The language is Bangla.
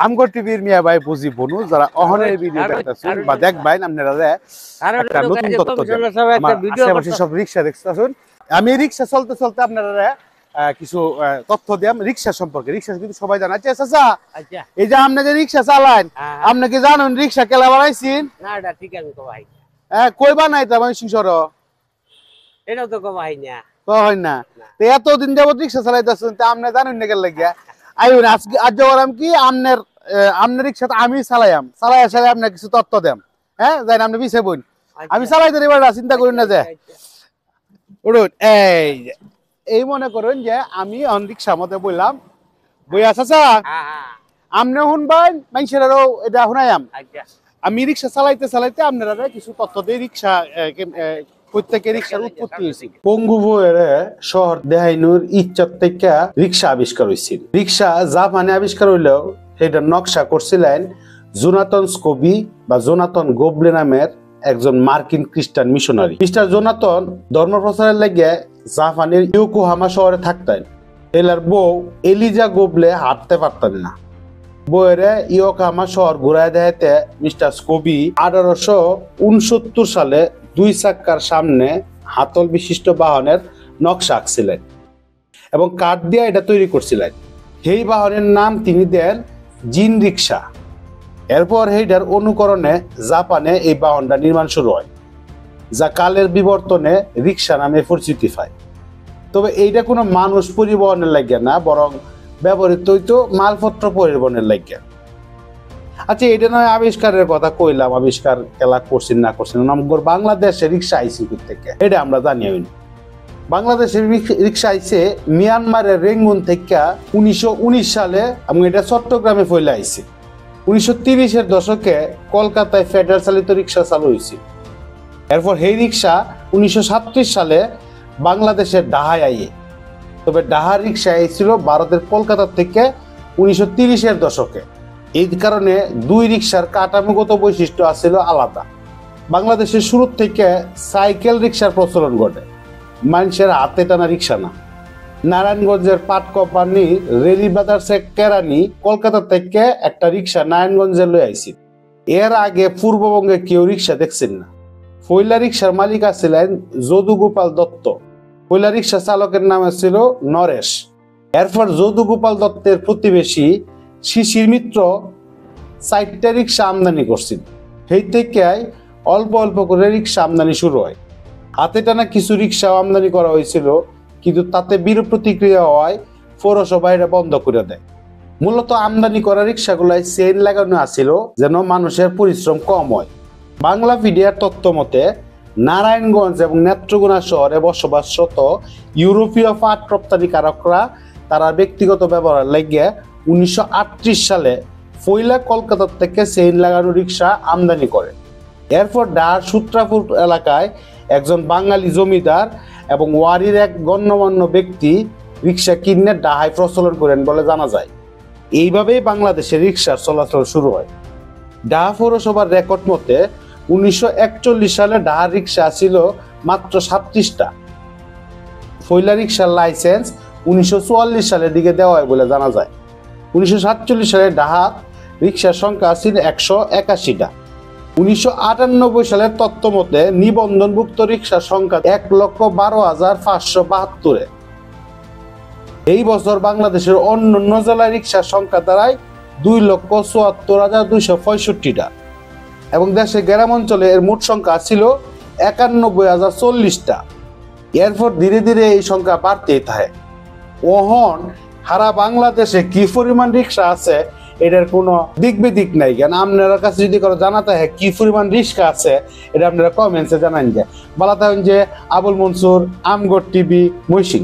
আমগর টিভির মিয়া ভাই বুঝি বনু যারা অহনের ভিডিও দেখতেছেন বা দেখবেন আপনারা একটা নতুন তথ্য আশেপাশে সব রিক্সা দেখতেছেন। আমি রিক্সা চলতে চলতে আপনারা কিছু তথ্য দিলাম রিক্সা সম্পর্কে। রিক্সা কিন্তু সবাই জানে। আচ্ছা চাচা, এই যে আপনি যে রিক্সা চালান, আপনি কি জানেন রিক্সা কেলা বানাইছেন? না এটা ঠিক আছে কো ভাই। কই বানাইতা মানে সিংসর? এটাও তো কো ভাই না। কই না। তো এতদিন যাবত রিক্সা চালাইতাছেন, তা আপনি জানেন না কেন লাগিয়া? আইউন আজকে আজ বললাম কি আমনের রিক্সা আমি চালাইয়াম, চালাই আপনার কিছু তথ্য দেম। হ্যাঁ যাই আপনি পিছিয়ে বইন, আমি চালাইতে এবার চিন্তা করি না যে উঠুন। এই মনে করেন যে আমি রিক্সার মধ্যে বললাম বই আছা আমনে শুনবেন মানুষেরাও এটা শুনাইয়াম। আমি রিক্সা চালাইতে চালাইতে আপনারা কিছু তথ্য দিয়ে রিক্সা প্রত্যেকের রিক্সার উৎপত্তি হয়েছে। পঙ্গু শহর দেহাইনুর ইচ্ছার থেকে রিক্সা আবিষ্কার হয়েছিল। রিক্সা জাপানে আবিষ্কার হইলেও সেটা নকশা করছিলেন জোনাথন স্কোবি বা জোনাথন গোবলে নামের একজন মার্কিন খ্রিস্টান মিশনারি। মিস্টার জোনাথন ধর্ম প্রচারের লেগে জাপানের ইয়োকোহামা শহরে থাকতেন। এলার বউ এলিজা গোবলে হাঁটতে পারতেন না। বউয়েরে ইয়োকোহামা শহর ঘুরায় দেখাইতে মিস্টার স্কোবি 1869 সালে 2 চাক্কার সামনে হাতল বিশিষ্ট বাহনের নকশা আঁকছিলেন এবং কাঠ দিয়ে এটা তৈরি করছিলেন। সেই বাহনের নাম তিনি দেন জিন রিক্সা। এরপর সেইটার অনুকরণে জাপানে এই বাহনটা নির্মাণ শুরু হয়, যা কালের বিবর্তনে রিক্সা নামে পরিচিতি পায়। তবে এইটা কোনো মানুষ পরিবহনের লাগে না, বরং ব্যবহৃত হইতো মালপত্র পরিবহনের লাগে। আচ্ছা এটা নয় আবিষ্কারের কথা কইলাম, আবিষ্কার খেলা করছেন না করছেন নম্বর বাংলাদেশে রিক্সা আইসি থেকে এটা আমরা জানি। বাংলাদেশের রিক্সা আইসে মিয়ানমারের রেঙ্গুন থেকে 1919 সালে এবং এটা চট্টগ্রামে ফেলে আইছে। 1930-এর দশকে কলকাতায় ফেডারেল চালিত রিক্সা চালু হয়েছে। এরপর এই রিক্সা 1937 সালে বাংলাদেশের ডাহায় আইয়ে। তবে ডাহার রিক্সা আইছিল ভারতের কলকাতা থেকে 1930-এর দশকে। এই কারণে দুই রিক্সার কাঠামোগত বৈশিষ্ট্য আছিল আলাদা। বাংলাদেশের শুরু থেকে সাইকেল রিক্সার প্রচলন ঘটে, মানুষের হাতে টানা রিক্সা না। নারায়ণগঞ্জের পাট কোম্পানি রেলি ব্রাদার্স কেরানি কলকাতা থেকে একটা রিক্সা নারায়ণগঞ্জে লয়ে আইছিল। এর আগে পূর্ববঙ্গে কেউ রিক্সা দেখছেন না। ফয়লা রিক্সার মালিক ছিলেন যদুগোপাল দত্ত। ফয়লা রিক্সা চালকের নাম ছিল নরেশ। এরপর যদুগোপাল দত্তের প্রতিবেশী শিশির মিত্র 4টা রিক্সা আমদানি করছিল। সেই থেকে অল্প অল্প করে রিক্সা আমদানি শুরু হয়। হাতে টানা কিছু রিক্সা আমদানি করা হয়েছিল, কিন্তু তাতে বিরূপ প্রতিক্রিয়া হওয়ায় পৌরসভা এটা বন্ধ করে দেয়। মূলত আমদানি করা রিক্সাগুলাই চেইন লাগানো আছিল যেন মানুষের পরিশ্রম কম হয়। বাংলা মিডিয়ার তথ্য মতে নারায়ণগঞ্জ এবং নেত্রকোনা শহরে বসবাসরত ইউরোপীয় পাট রপ্তানিকারকরা তারা ব্যক্তিগত ব্যবহার লাগিয়ে 1938 সালে ফয়লা কলকাতা থেকে চেইন লাগানো রিক্সা আমদানি করে। এরপর ডাহার সূত্রাপুর এলাকায় একজন বাঙালি জমিদার এবং ওয়ারির এক গণ্যমান্য ব্যক্তি রিক্সা কিনে ডাহায় প্রচলন করেন বলে জানা যায়। এইভাবেই বাংলাদেশে রিক্সার চলাচল শুরু হয়। ডাহা পৌরসভার রেকর্ড মতে 1941 সালে ডাহার রিক্সা ছিল মাত্র 37টা। ফয়লা রিক্সার লাইসেন্স 1944 সালের দিকে দেওয়া হয় বলে জানা যায়। 1947 সালে ডাহার রিক্সার সংখ্যা ছিল 181টা। 1998 সালের তথ্য মতে নিবন্ধনভুক্ত রিক্সার সংখ্যা 1,12,572। এই বছর বাংলাদেশের অন্যান্য জেলায় রিক্সার সংখ্যা দাঁড়ায় 2,74,265টা এবং দেশের গ্রাম অঞ্চলে এর মোট সংখ্যা ছিল 91,040টা। এরপর ধীরে ধীরে এই সংখ্যা বাড়তেই থাকে। ওহন সারা বাংলাদেশে কি পরিমাণ রিক্সা আছে এটার কোনো দিক বিদিক নাই। কেন আপনার কাছে যদি কারো জানাতে হয় কি পরিমাণ রিক্সা আছে এটা আপনারা কমেন্টসে জানান। যে বলা থাকেন যে আবুল মনসুর, আমগর টিভি, ময়সিং।